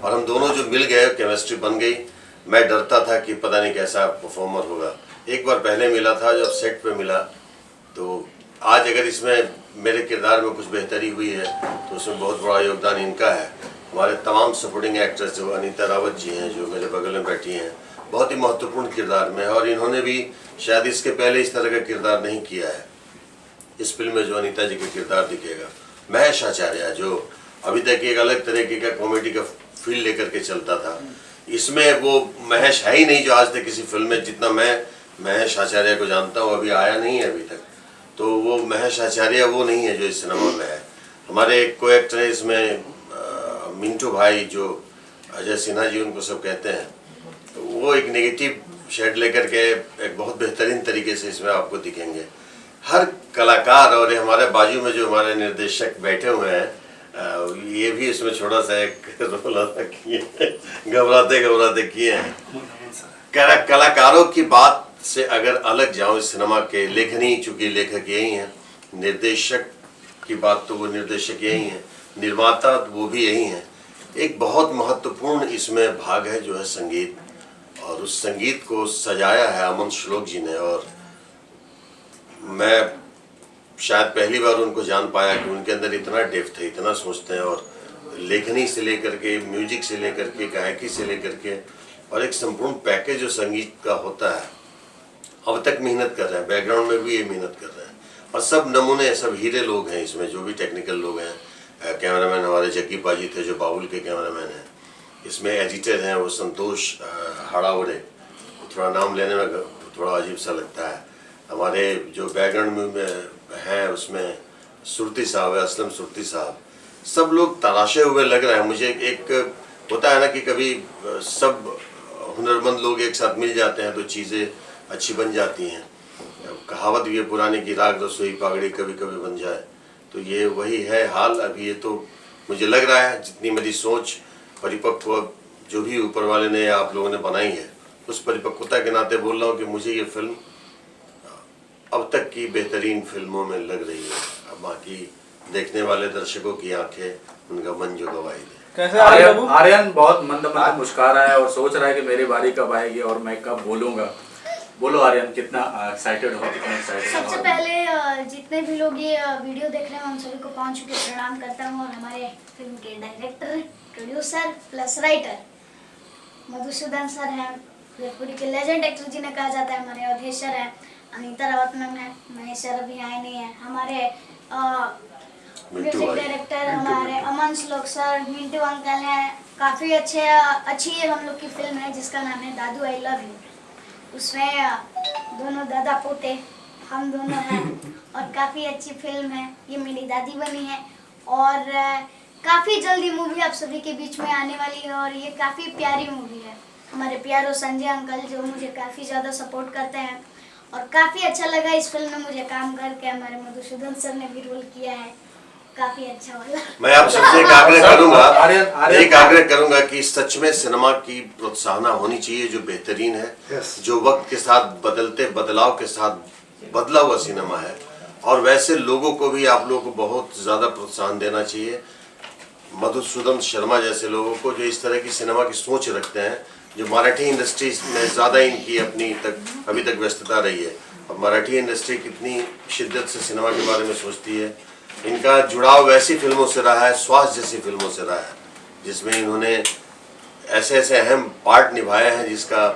और हम दोनों जो मिल गए, केमिस्ट्री बन गई। मैं डरता था कि पता नहीं कैसा परफॉर्मर होगा। एक बार पहले मिला था, जब सेट पे मिला, तो आज अगर इसमें मेरे किरदार में कुछ बेहतरी हुई है तो उसमें बहुत बड़ा योगदान इनका है। हमारे तमाम सपोर्टिंग एक्टर्स जो अनीता रावत जी हैं, जो मेरे बगल में बैठी हैं, बहुत ही महत्वपूर्ण किरदार में, और इन्होंने भी शायद इसके पहले इस तरह का किरदार नहीं किया है। इस फिल्म में जो अनीता जी का किरदार दिखेगा, महेश आचार्य, जो अभी तक एक अलग तरीके का कॉमेडी का फील लेकर के चलता था, इसमें वो महेश है ही नहीं जो आज तक किसी फिल्म में, जितना मैं महेश आचार्य को जानता हूँ, अभी आया नहीं है अभी तक, तो वो महेश आचार्य वो नहीं है जो इस सिनेमा में है। हमारे एक को एक्टर है इसमें, मिंटू भाई, जो अजय सिन्हा जी उनको सब कहते हैं, तो वो एक नेगेटिव शेड लेकर के एक बहुत बेहतरीन तरीके से इसमें आपको दिखेंगे। हर कलाकार, और हमारे बाजू में जो हमारे निर्देशक बैठे हुए हैं, ये भी इसमें छोटा सा एक रोल अदा किए, घबराते किए हैं। कलाकारों की बात से अगर अलग जाऊं इस सिनेमा के, लेखनी, चूंकि लेखक यही हैं, निर्देशक की बात तो वो निर्देशक यही हैं, निर्माता वो भी यही हैं। एक बहुत महत्वपूर्ण इसमें भाग है जो है संगीत, और उस संगीत को सजाया है अमन श्लोक जी ने, और मैं शायद पहली बार उनको जान पाया कि उनके अंदर इतना डेप्थ है, इतना सोचते हैं, और लेखनी से लेकर के, म्यूजिक से लेकर के, गायकी से लेकर के, और एक संपूर्ण पैकेज जो संगीत का होता है, अब तक मेहनत कर रहे हैं, बैकग्राउंड में भी ये मेहनत कर रहे हैं, और सब नमूने, सब हीरे लोग हैं इसमें, जो भी टेक्निकल लोग हैं। कैमरामैन हमारे जग्गी पाजी थे जो बाबुल के कैमरामैन हैं। इसमें एडिटर हैं वो संतोष हाड़ावड़े, थोड़ा नाम लेने में थोड़ा अजीब सा लगता है। हमारे जो बैकग्राउंड में हैं उसमें सुरती साहब है, असलम सुरती साहब, सब लोग तराशे हुए लग रहे हैं मुझे। एक होता है ना कि कभी सब हुनरमंद लोग एक साथ मिल जाते हैं तो चीज़ें अच्छी बन जाती हैं। कहावत भी है पुरानी की, राग रसोई पागड़ी कभी कभी बन जाए, तो ये वही है हाल अभी। ये तो मुझे लग रहा है जितनी मेरी सोच परिपक्व जो भी ऊपर वाले ने, आप लोगों ने बनाई है, उस परिपक्वता के नाते बोल रहा हूँ कि मुझे ये फिल्म अब तक की बेहतरीन फिल्मों में लग रही है। अब बाकी देखने वाले दर्शकों की आंखें, उनका मन जो गवाही दे। कैसे आर्यन बहुत मंद मंद मुस्कुरा रहा है और सोच रहा है कि मेरी बारी कब आएगी और मैं कब बोलूंगा। बोलो आर्यन, कितना एक्साइटेड हो? कितना एक्साइटेड? सबसे पहले जितने भी लोग ये वीडियो देख रहे हैं उन सभी को पाँव छू के प्रणाम करता हूँ, और हमारे फिल्म के director, producer plus writer Madhusudan sir हैं, भोजपुरी के लेजेंड एक्टर जिन्हें कहा जाता है, हमारे अवधेश सर हैं, अनीता रावत मैम है, महेश सर अभी आए नहीं है, हमारे म्यूजिक डायरेक्टर हमारे अमन श्लोक सर, मिंटू अंकल हैं। काफ़ी अच्छी हम लोग की फिल्म है जिसका नाम है दादू आई लव यू। उसमें दोनों दादा पोते हम दोनों हैं, और काफ़ी अच्छी फिल्म है। ये मेरी दादी बनी है, और काफ़ी जल्दी मूवी आप सभी के बीच में आने वाली है, और ये काफ़ी प्यारी मूवी है। हमारे प्यारो संजय अंकल जो मुझे काफ़ी ज़्यादा सपोर्ट करते हैं, और काफ़ी अच्छा लगा इस फिल्म में मुझे काम करके। हमारे मधुसूदन सर ने भी रोल किया है, काफ़ी अच्छा वाला। मैं आप सबसे एक आग्रह करूंगा कि सच में सिनेमा की प्रोत्साहन होनी चाहिए जो बेहतरीन है, जो वक्त के साथ बदलते बदलाव के साथ बदला हुआ सिनेमा है, और वैसे लोगों को भी आप लोगों को बहुत ज़्यादा प्रोत्साहन देना चाहिए। मधुसूदन शर्मा जैसे लोगों को जो इस तरह की सिनेमा की सोच रखते हैं, जो मराठी इंडस्ट्री में ज़्यादा इनकी अपनी अभी तक व्यस्तता रही है, और मराठी इंडस्ट्री कितनी शिद्दत से सिनेमा के बारे में सोचती है। इनका जुड़ाव वैसी फिल्मों से रहा है, स्वास्थ्य जैसी फिल्मों से रहा है, जिसमें इन्होंने ऐसे ऐसे अहम पार्ट निभाए हैं जिसका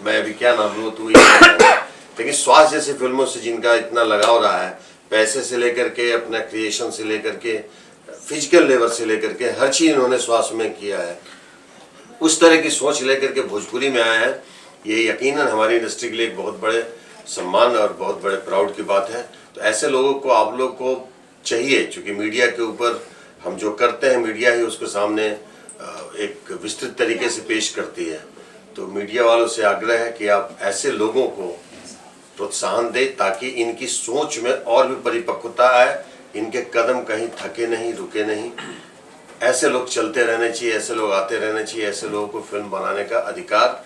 मैं अभी क्या नाम लूँ तो लेकिन स्वास्थ्य जैसी फिल्मों से जिनका इतना लगाव रहा है, पैसे से लेकर के, अपना क्रिएशन से लेकर के, फिजिकल लेवल से लेकर के, हर चीज़ इन्होंने स्वास्थ्य में किया है। उस तरह की सोच लेकर के भोजपुरी में आया है, ये यकीनन हमारी इंडस्ट्री के लिए एक बहुत बड़े सम्मान और बहुत बड़े प्राउड की बात है। तो ऐसे लोगों को आप लोग को चाहिए, क्योंकि मीडिया के ऊपर हम जो करते हैं, मीडिया ही उसको सामने एक विस्तृत तरीके से पेश करती है। तो मीडिया वालों से आग्रह है कि आप ऐसे लोगों को प्रोत्साहन दें ताकि इनकी सोच में और भी परिपक्वता आए, इनके कदम कहीं थके नहीं, रुके नहीं। ऐसे लोग चलते रहने चाहिए, ऐसे लोग आते रहने चाहिए, ऐसे लोगों को फिल्म बनाने का अधिकार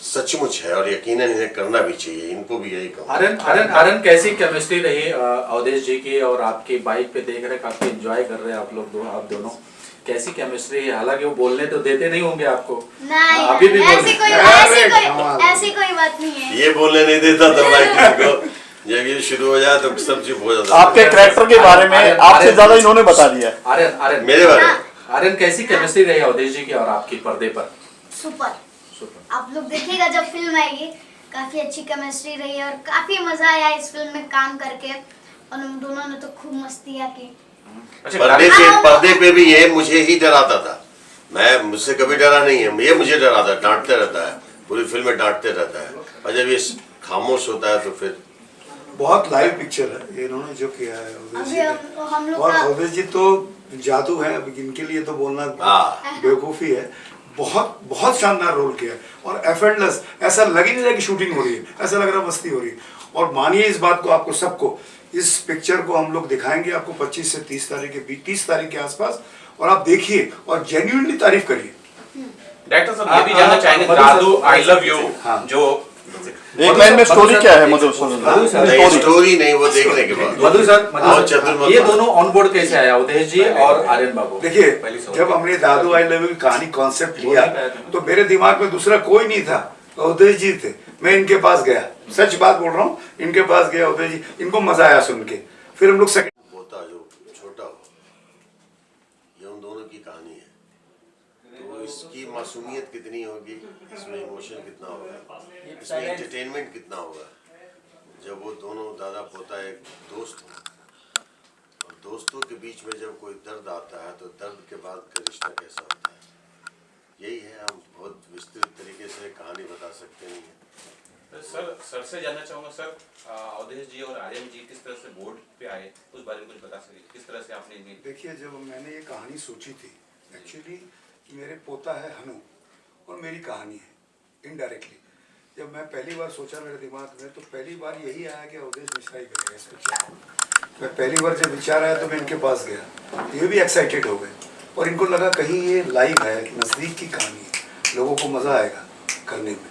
सचमुच है, और यकीनन इन्हें करना भी चाहिए। इनको भी यही कहूँ। आर्यन कैसी केमिस्ट्री रही अवधेश जी की और आपकी? बाइक पे देख रहे, काफी एंजॉय कर रहे हैं आप लोग आप दोनों। कैसी केमिस्ट्री है? हालांकि वो बोलने तो देते नहीं होंगे आपको। नहीं, अभी भी ऐसी कोई बात नहीं है। ये बोलने नहीं देता था भाई किसी को। जब ये शुरू हो जाए तो सब चुप हो जाता। आपके कैरेक्टर के बारे में आपसे ज्यादा इन्होंने बता दिया। आर्यन मेरे बारे में आर्यन कैसी केमिस्ट्री रही अवधेश जी की और आपकी पर्दे पर? सुपर। आप लोग देखिएगा जब फिल्म आएगी, काफी अच्छी केमिस्ट्री रही है और काफी मजा आया इस फिल्म में काम करके, और उन दोनों ने तो खूब मस्तियाँ की। पर्दे पे भी ये मुझे ही डराता था। मैं मुझसे कभी डरा नहीं है, ये मुझे डराता, डांटते रहता है, पूरी फिल्म में डांटते रहता है, और जब ये खामोश होता है तो फिर बहुत लाइव पिक्चर है इन्होंने जो किया है अवधेश जी ने। हम लोग और अवधेश जी तो जादू है, अब इनके लिए तो बोलना बेवकूफ़ी है। बहुत बहुत शानदार रोल किया है और एफर्टलेस, ऐसा लग ही नहीं रहा कि शूटिंग हो रही है, ऐसा लग रहा मस्ती हो रही है। और मानिए इस बात को, आपको सबको इस पिक्चर को हम लोग दिखाएंगे आपको 25 से 30 तारीख के बीच, 30 तारीख के आसपास, और आप देखिए और जेन्युइनली तारीफ करिए। डायरेक्टर साहब ये भी जानना चाहेंगे दादू आई लव यू जो एक लाइन में स्टोरी क्या है मधुसूदन? स्टोरी नहीं, वो देखने के बाद। मधु सर, ये दोनों ऑन बोर्ड कैसे आया, अवधेश जी और आर्यन बाबू? देखिए, जब हमने दादू आई लव यू की कहानी कॉन्सेप्ट लिया तो मेरे दिमाग में दूसरा कोई नहीं था, अवधेश जी थे। मैं इनके पास गया, सच बात बोल रहा हूँ, इनके पास गया अवधेश जी, इनको मजा आया सुन के। फिर हम लोग होता जो छोटा हो, ये उन दोनों की कहानी है, तो इसकी मासूमियत कितनी होगी, इसमें इमोशन कितना होगा, इसमें एंटरटेनमेंट कितना होगा। जब वो दोनों दादा पोता एक दोस्त हो, और दोस्तों के बीच में जब कोई दर्द आता है तो दर्द के बाद का रिश्ता कैसा होता है, यही है। हम बहुत विस्तृत तरीके से कहानी बता सकते नहीं हैं। सर से जानना चाहूंगा सर, अवधेश जी और आर्यन जी किस तरह से बोर्ड पे आए, उस बारे में कुछ बता सके, किस तरह से आपने इन्हें? देखिए, जब मैंने ये कहानी सोची थी, एक्चुअली मेरे पोता है हनु और मेरी कहानी है इनडायरेक्टली। जब मैं पहली बार सोचा मेरे दिमाग में, तो पहली बार यही आया कि अवधेश मिश्रा ही करेगा इस पिक्चर। मैं पहली बार जब विचार आया तो मैं इनके पास गया, ये भी एक्साइटेड हो गए और इनको लगा कहीं ये लाइव है, नज़दीक की कहानी है, लोगों को मज़ा आएगा करने में,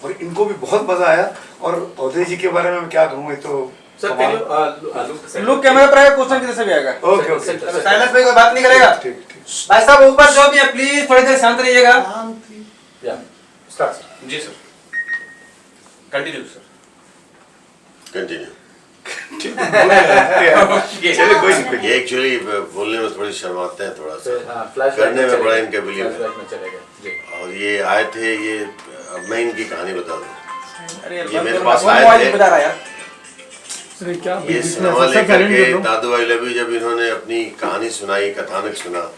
और इनको भी बहुत मज़ा आया। और अवधेश जी के बारे में मैं क्या कहूँ, ये तो लुक कैमरा पर आएगा, क्वेश्चन किधर से भी आएगा? ओके ओके, साइलेंस भाई कोई बात नहीं करेगा। ठीक ठीक। भाई साहब ऊपर जो भी है प्लीज थोड़ी देर शांत रहिएगा। जी सर, कंटिन्यू सर। कंटिन्यू। चलिए, कोई नहीं। ये एक्चुअली बोलने में थोड़ी शर्माते हैं, थोड़ा सा करने में बड़ा इनका बिलीव है। और ये आए थे, ये अब मैं इनकी कहानी बता दूं। ये मेरे पास आए थे, ये सिनेमा लेकर के दादू आई लव यू जब इन्होंने अपनी कहानी सुनाई, कथानक सुना,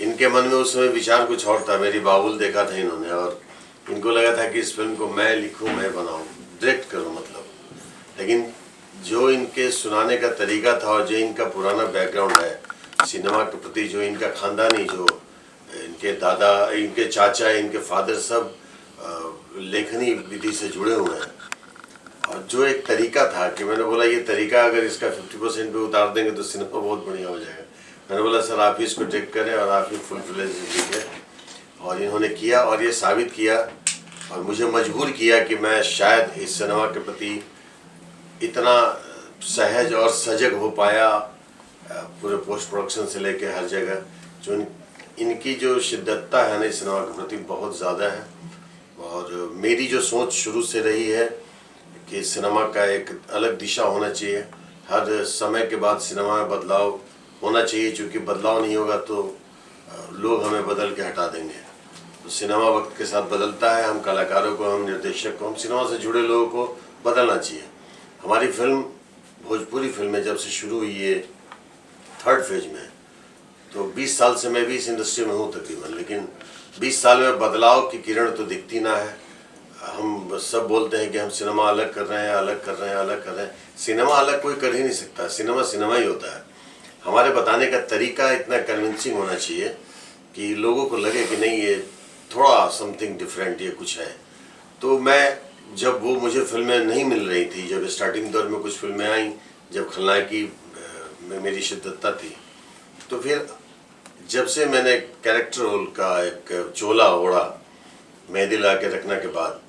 इनके मन में उस समय विचार कुछ और था। मेरी बाबुल देखा था इन्होंने और इनको लगा था कि इस फिल्म को मैं लिखूं, मैं बनाऊं, डायरेक्ट करूं मतलब। लेकिन जो इनके सुनाने का तरीका था और जो इनका पुराना बैकग्राउंड है सिनेमा के प्रति, जो इनका खानदानी, जो इनके दादा, इनके चाचा, इनके फादर सब लेखनी विधि से जुड़े हुए हैं, और जो एक तरीका था कि मैंने बोला ये तरीका अगर इसका 50% पे उतार देंगे तो सिनेमा बहुत बढ़िया हो जाएगा। मैंने बोला सर आप ही इसको डायरेक्ट करें और आप ही फुल फ्लेज लिखें, और इन्होंने किया और ये साबित किया और मुझे मजबूर किया कि मैं शायद इस सिनेमा के प्रति इतना सहज और सजग हो पाया, पूरे पोस्ट प्रोडक्शन से लेके हर जगह। जो इनकी जो शिद्दतता है ना इस सिनेमा के प्रति बहुत ज़्यादा है, और मेरी जो सोच शुरू से रही है कि सिनेमा का एक अलग दिशा होना चाहिए, हर समय के बाद सिनेमा में बदलाव होना चाहिए, क्योंकि बदलाव नहीं होगा तो लोग हमें बदल के हटा देंगे। तो सिनेमा वक्त के साथ बदलता है, हम कलाकारों को, हम निर्देशक को, हम सिनेमा से जुड़े लोगों को बदलना चाहिए। हमारी फिल्म, भोजपुरी फिल्में जब से शुरू हुई है 3rd फेज में, तो 20 साल से मैं भी इस इंडस्ट्री में हूँ तकरीबन, लेकिन 20 साल में बदलाव की किरण तो दिखती ना है। हम सब बोलते हैं कि हम सिनेमा अलग कर रहे हैं, अलग कर रहे हैं, अलग कर रहे हैं। सिनेमा अलग कोई कर ही नहीं सकता, सिनेमा सिनेमा ही होता है। हमारे बताने का तरीका इतना कन्विंसिंग होना चाहिए कि लोगों को लगे कि नहीं ये थोड़ा समथिंग डिफरेंट, ये कुछ है। तो मैं जब वो मुझे फिल्में नहीं मिल रही थी, जब स्टार्टिंग दौर में कुछ फिल्में आई, जब खलनायकी में मेरी शिद्दतता थी, तो फिर जब से मैंने कैरेक्टर रोल का एक चोला ओढ़ा मेहंदी ला के रखने के बाद,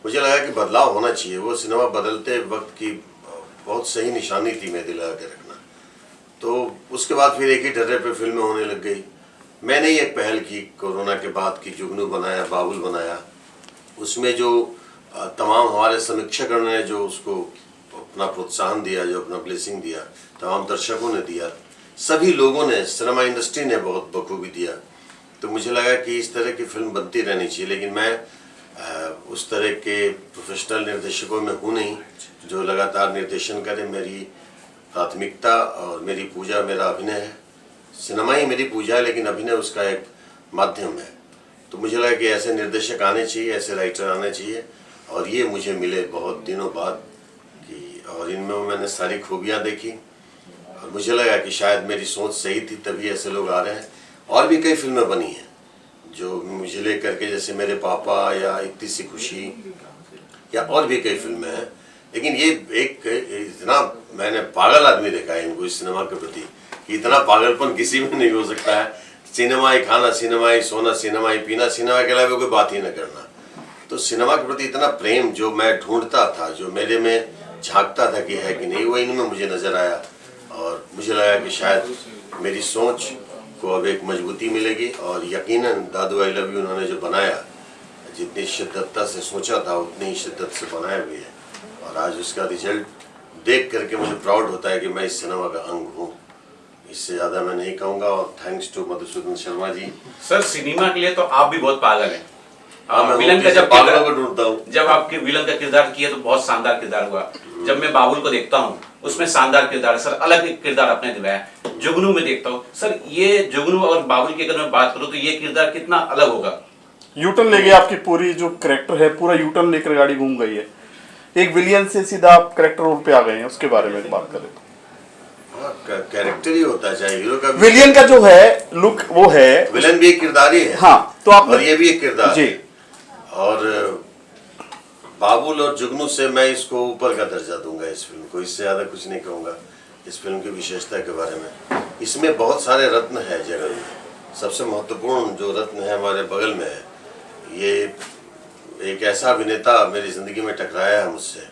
मुझे लगा कि बदलाव होना चाहिए। वो सिनेमा बदलते वक्त की बहुत सही निशानी थी मेहंदी लगा के रखना। तो उसके बाद फिर एक ही ढर्रे पे फिल्में होने लग गई, मैंने एक पहल की कोरोना के बाद की जुगनू बनाया, बाबुल बनाया। उसमें जो तमाम हमारे समीक्षकों ने जो उसको अपना प्रोत्साहन दिया, जो अपना ब्लेसिंग दिया, तमाम दर्शकों ने दिया, सभी लोगों ने, सिनेमा इंडस्ट्री ने बहुत बखूबी दिया। तो मुझे लगा कि इस तरह की फिल्म बनती रहनी चाहिए। लेकिन मैं उस तरह के प्रोफेशनल निर्देशकों में हूँ नहीं जो लगातार निर्देशन करें। मेरी प्राथमिकता और मेरी पूजा मेरा अभिनय है। सिनेमा ही मेरी पूजा है, लेकिन अभिनय उसका एक माध्यम है। तो मुझे लगा कि ऐसे निर्देशक आने चाहिए, ऐसे राइटर आने चाहिए, और ये मुझे मिले बहुत दिनों बाद कि, और इनमें मैंने सारी खूबियाँ देखी और मुझे लगा कि शायद मेरी सोच सही थी, तभी ऐसे लोग आ रहे हैं। और भी कई फिल्में बनी हैं जो मुझे लेकर के, जैसे मेरे पापा या इतनी सी खुशी, या और भी कई फिल्में हैं। लेकिन ये एक इतना मैंने पागल आदमी देखा है इनको इस सिनेमा के प्रति कि इतना पागलपन किसी में नहीं हो सकता है। सिनेमा ही खाना, सिनेमा ही सोना, सिनेमा ही पीना, सिनेमा के अलावा कोई बात ही न करना। तो सिनेमा के प्रति इतना प्रेम जो मैं ढूंढता था, जो मेरे में झांकता था कि है कि नहीं, वो इनमें मुझे नज़र आया। और मुझे लगा कि शायद मेरी सोच को अब एक मजबूती मिलेगी। और यकीनन दादू आई लव यू उन्होंने जो बनाया, जितनी शिद्दतता से सोचा था उतनी ही शिद्दत से बनाया भी है। और आज उसका रिजल्ट देख करके मुझे प्राउड होता है कि मैं इस सिनेमा का अंग हूँ। इससे ज़्यादा मैं नहीं कहूँगा। और thanks to Madhusudan Sharma ji. Sir cinema के लिए तो आप भी बहुत पागल हैं। हाँ, मैं विलन का जब पागलों को ढूंढता हूँ। जब आपके विलन का किरदार किया तो बहुत शानदार किरदार हुआ। जब मैं बाबुल को देखता हूँ उसमें शानदार किरदार है सर, अलग एक किरदार आपने दिखाया। जुगनू में देखता हूँ सर, ये जुगनू और बाबुल की अगर मैं बात करूँ तो ये किरदार कितना अलग होगा। यूटर्न ले गया, आपकी पूरी जो करेक्टर है पूरा यूटर्न लेकर गाड़ी घूम गई है। एक विलियन से सीधा आप करेक्टर रोल पे आ गए हैं, उसके बारे में बात करें तो। कैरेक्टर ही होता है, चाहे हीरो का। विलियन का जो है लुक वो है, विलन भी एक किरदार ही है। हाँ, तो आप, और ये भी एक किरदार जी। और बाबुल और जुगनू से मैं इसको ऊपर का दर्जा दूंगा इस फिल्म को, इससे ज़्यादा कुछ नहीं कहूँगा इस फिल्म की विशेषता के बारे में। इसमें बहुत सारे रत्न है जगह में। सबसे महत्वपूर्ण जो रत्न है हमारे बगल में है। ये एक ऐसा अभिनेता मेरी ज़िंदगी में टकराया है मुझसे,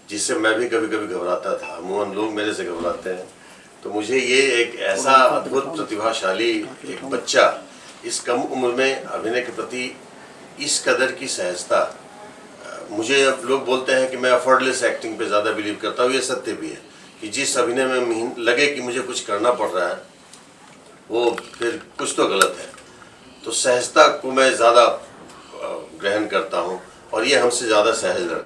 जिससे मैं भी कभी कभी घबराता था। अमूमन लोग मेरे से घबराते हैं। तो मुझे ये एक ऐसा अद्भुत प्रतिभाशाली एक बच्चा इस कम उम्र में अभिनय के प्रति इस कदर की सहजता, मुझे अब लोग बोलते हैं कि मैं एफर्टलेस एक्टिंग पे ज़्यादा बिलीव करता हूँ। ये सत्य भी है कि जिस अभिनय में लगे कि मुझे कुछ करना पड़ रहा है, वो फिर कुछ तो गलत है। तो सहजता को मैं ज़्यादा ग्रहण करता हूँ और ये हमसे ज़्यादा सहज लड़का